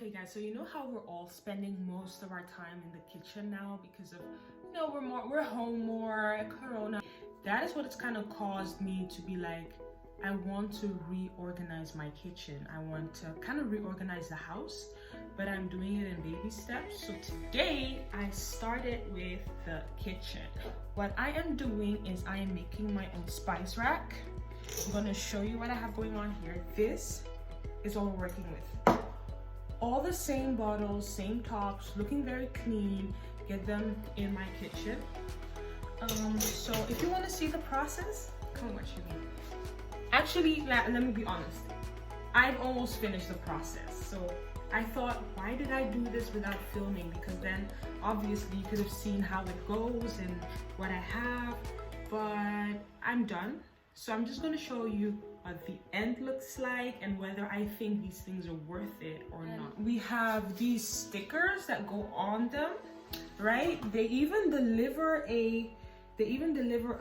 Okay guys, so you know how we're all spending most of our time in the kitchen now because of, you know, we're home more, corona. That is what it's kind of caused me to be like, I want to reorganize my kitchen. I want to kind of reorganize the house, but I'm doing it in baby steps. So today I started with the kitchen. What I am doing is I am making my own spice rack. I'm gonna show you what I have going on here. This is what we're working with. All the same bottles, same tops, looking very clean. Get them in my kitchen. So if you want to see the process, come watch me. Actually, let me be honest. I've almost finished the process. So I thought, why did I do this without filming? Because then obviously you could have seen how it goes and what I have, but I'm done. So I'm just going to show you what the end looks like and whether I think these things are worth it or not. We have these stickers that go on them, right? They even deliver a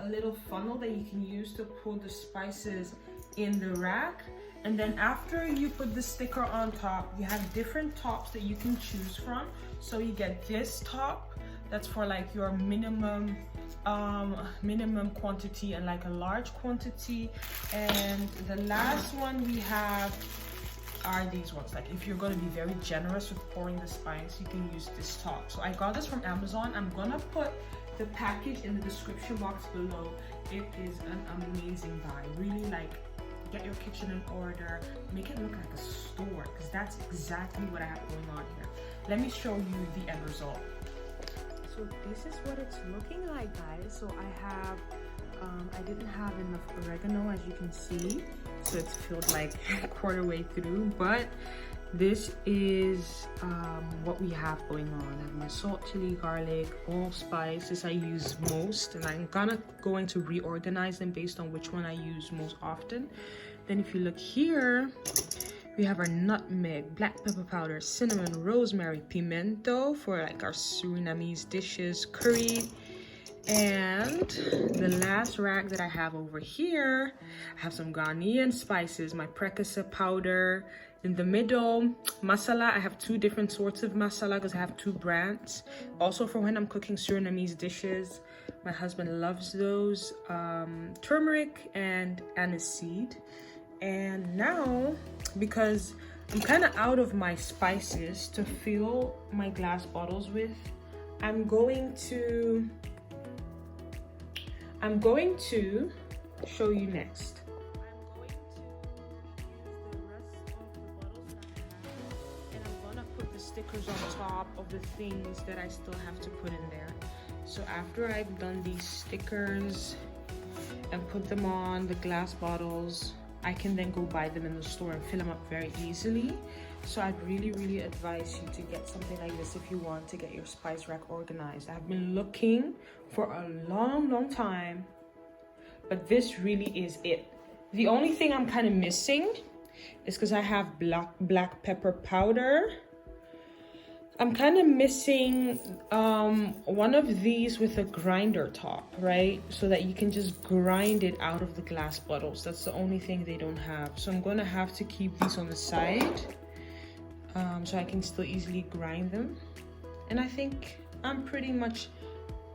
little funnel that you can use to pull the spices in the rack. And then after you put the sticker on top, you have different tops that you can choose from. So you get this top that's for like your minimum quantity and like a large quantity, and the last one we have are these ones. Like if you're going to be very generous with pouring the spice, you can use this top. So I got this from Amazon. I'm gonna put the package in the description box below. It is an amazing buy. Really, like, get your kitchen in order, make it look like a store, because that's exactly what I have going on here. Let me show you the end result. So this is what it's looking like, guys. So I have I didn't have enough oregano, as you can see, so it's filled like a quarter way through, but this is what we have going on. I have my salt, chili, garlic, allspice. This I use most, and I'm going to reorganize them based on which one I use most often. Then if you look here, we have our nutmeg, black pepper powder, cinnamon, rosemary, pimento for like our Surinamese dishes, curry. And the last rack that I have over here, I have some Ghanaian spices, my prekasa powder. In the middle, masala. I have two different sorts of masala because I have two brands. Also for when I'm cooking Surinamese dishes. My husband loves those. Turmeric and aniseed. And now, because I'm kind of out of my spices to fill my glass bottles with, I'm going to show you next. Stickers on top of the things that I still have to put in there. So after I've done these stickers and put them on the glass bottles, I can then go buy them in the store and fill them up very easily. So I'd really advise you to get something like this if you want to get your spice rack organized. I've been looking for a long time, but this really is it. The only thing I'm kind of missing is because I have black pepper powder. I'm kind of missing one of these with a grinder top, right? So that you can just grind it out of the glass bottles. That's the only thing they don't have. So I'm gonna have to keep these on the side so I can still easily grind them. And I think I'm pretty much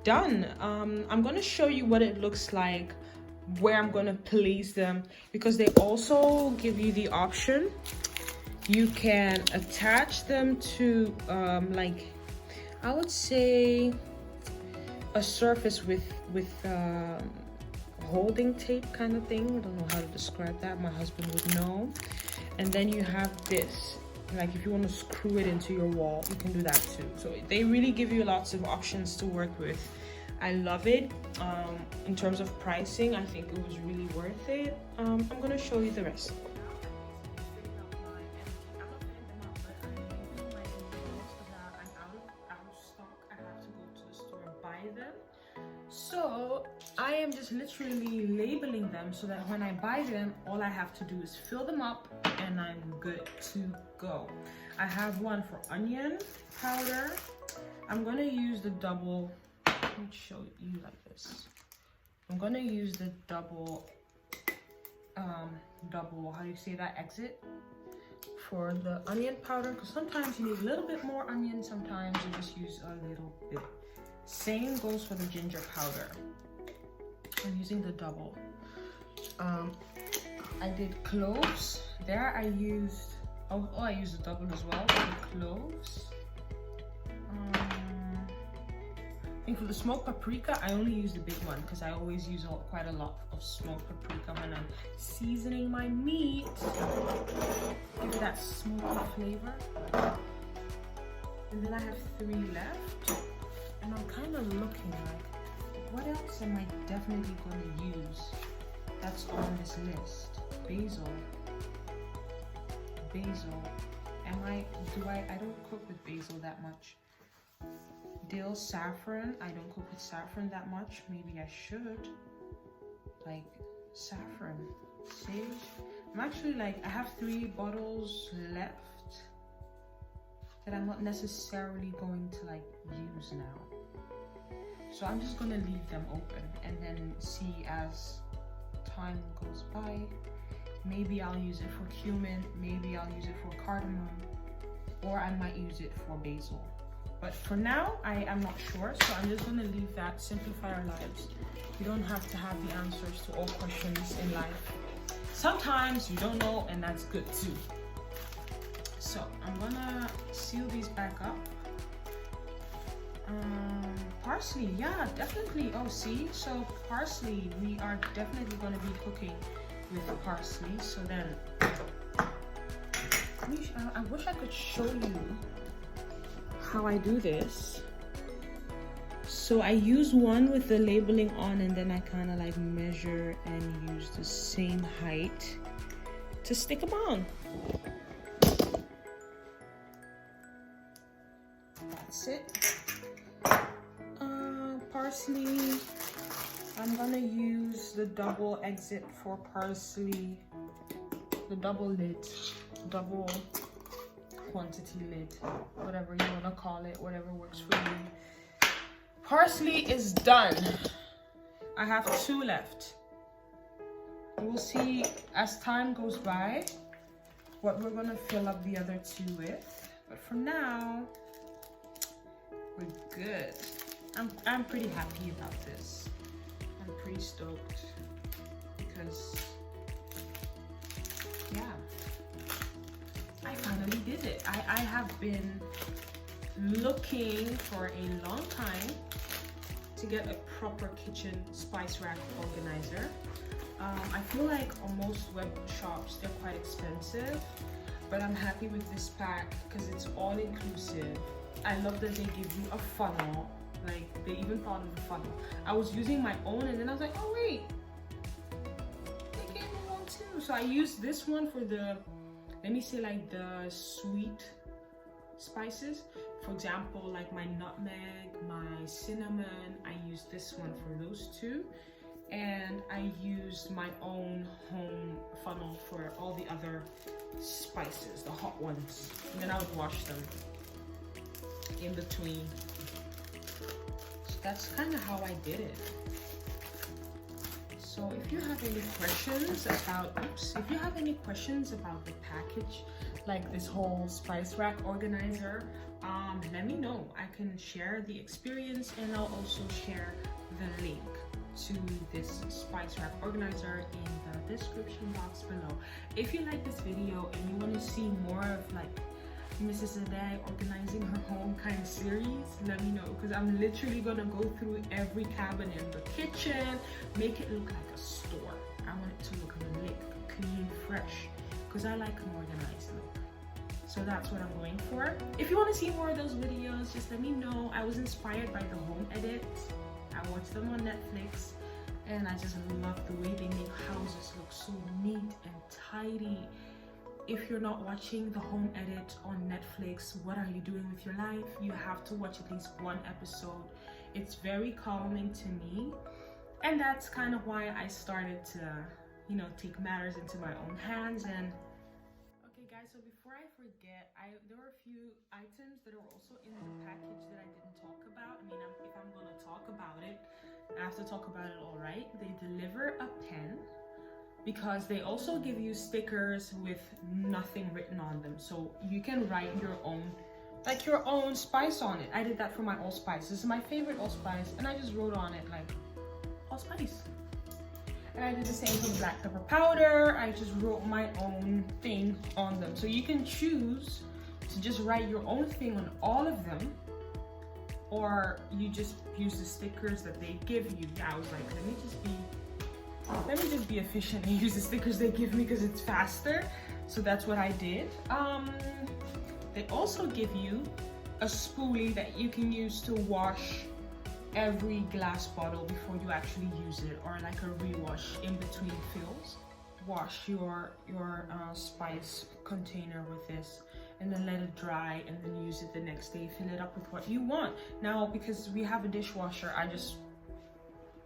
done. I'm gonna show you what it looks like, where I'm gonna place them, because they also give you the option. You can attach them to like, I would say a surface with holding tape kind of thing. I don't know how to describe that. My husband would know. And then you have this, like if you want to screw it into your wall, you can do that too. So they really give you lots of options to work with. I love it. In terms of pricing, I think it was really worth it. I'm gonna show you the rest. Them. So I am just literally labeling them so that when I buy them, all I have to do is fill them up and I'm good to go. I have one for onion powder. I'm gonna use the double. Let me show you like this. I'm gonna use the double how do you say that, exit for the onion powder, because sometimes you need a little bit more onion, sometimes you just use a little bit. Same goes for the ginger powder. I'm using the double. I did cloves. There I used, I used the double as well for the cloves. I think for the smoked paprika, I only use the big one because I always use quite a lot of smoked paprika when I'm seasoning my meat. Give it that smoky flavor. And then I have 3 left. And I'm kind of looking like, what else am I definitely going to use that's on this list? Basil. I don't cook with basil that much. Dill, saffron. I don't cook with saffron that much. Maybe I should. Like saffron, sage. I'm actually like, I have 3 bottles left that I'm not necessarily going to like use now. So I'm just gonna leave them open and then see as time goes by. Maybe I'll use it for cumin, maybe I'll use it for cardamom, or I might use it for basil. But for now, I am not sure, so I'm just gonna leave that. Simplify our lives. You don't have to have the answers to all questions in life. Sometimes you don't know, and that's good too. So I'm gonna seal these back up. Parsley, yeah, definitely. Oh, see, so parsley, we are definitely gonna be cooking with the parsley. So then, I wish I could show you how I do this. So I use one with the labeling on, and then I kind of like measure and use the same height to stick them on. That's it. Parsley, I'm gonna use the double exit for parsley, the double lid, double quantity lid, whatever you want to call it, whatever works for you. Parsley is done. I have 2 left. We'll see as time goes by what we're gonna fill up the other 2 with, but for now we're good. I'm pretty happy about this. I'm pretty stoked because yeah, I finally did it. I have been looking for a long time to get a proper kitchen spice rack organizer. I feel like on most web shops they're quite expensive, but I'm happy with this pack because it's all inclusive. I love that they give you a funnel, like they even thought of the funnel. I was using my own and then I was like, oh wait, they gave me one too. So I used this one for the, let me say like the sweet spices. For example, like my nutmeg, my cinnamon, I used this one for those 2. And I used my own home funnel for all the other spices, the hot ones. And then I would wash them in between. So that's kind of how I did it. So if you have any questions about, if you have any questions about the package, like this whole spice rack organizer, let me know. I can share the experience and I'll also share the link to this spice rack organizer in the description box below. If you like this video and you want to see more of like Mrs. Adai organizing her home kind of series, let me know, because I'm literally gonna go through every cabinet in the kitchen, make it look like a store. I want it to look neat, clean, fresh, because I like an organized look. So that's what I'm going for. If you want to see more of those videos, just let me know. I was inspired by the home edits. I watched them on Netflix and I just love the way they make houses look so neat and tidy. If you're not watching the home edit on Netflix, what are you doing with your life? You have to watch at least 1 episode. It's very calming to me, and that's kind of why I started to, you know, take matters into my own hands. And okay guys, so before I forget, there were a few items that are also in the package that I didn't talk about. I mean, if I'm gonna talk about it, I have to talk about it, all right? They deliver a pen, because they also give you stickers with nothing written on them, so you can write your own, like your own spice on it. I did that for my allspice. This is my favorite allspice, and I just wrote on it like allspice. And I did the same for black pepper powder. I just wrote my own thing on them. So you can choose to just write your own thing on all of them, or you just use the stickers that they give you. Yeah, I was like, let me just be efficient and use the stickers they give me because it's faster. So that's what I did. They also give you a spoolie that you can use to wash every glass bottle before you actually use it, or like a rewash in between fills. Wash your spice container with this, and then let it dry, and then use it the next day. Fill it up with what you want. Now, because we have a dishwasher,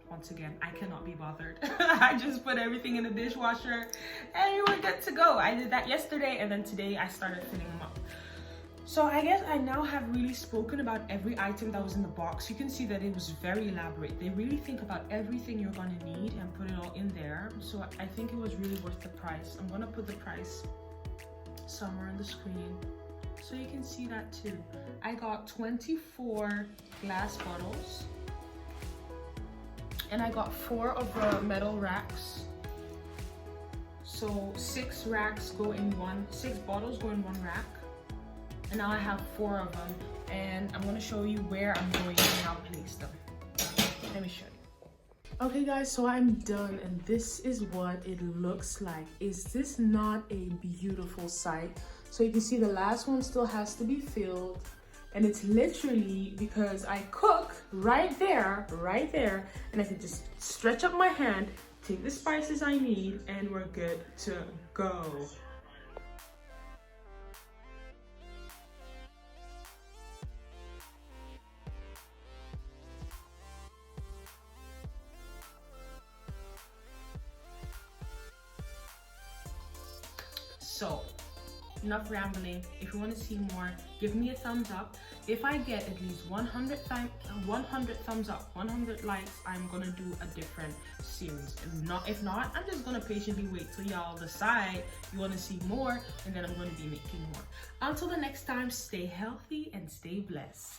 once again, I cannot be bothered. I just put everything in the dishwasher and you were good to go. I did that yesterday, and then today I started filling them up. So I guess I now have really spoken about every item that was in the box. You can see that it was very elaborate. They really think about everything you're gonna need and put it all in there. So I think it was really worth the price. I'm gonna put the price somewhere on the screen so you can see that too. I got 24 glass bottles, and I got 4 of the metal racks. So 6 bottles go in one rack. And now I have 4 of them, and I'm gonna show you where I'm going to now place them. Let me show you. Okay guys, so I'm done, and this is what it looks like. Is this not a beautiful sight? So you can see the last one still has to be filled, and it's literally because I cook right there, and I can just stretch up my hand, take the spices I need, and we're good to go. So, enough rambling. If you want to see more, give me a thumbs up. If I get at least 100 thumbs up, 100 likes, I'm gonna do a different series. If not, I'm just gonna patiently wait till y'all decide you want to see more, and then I'm gonna be making more. Until the next time, stay healthy and stay blessed.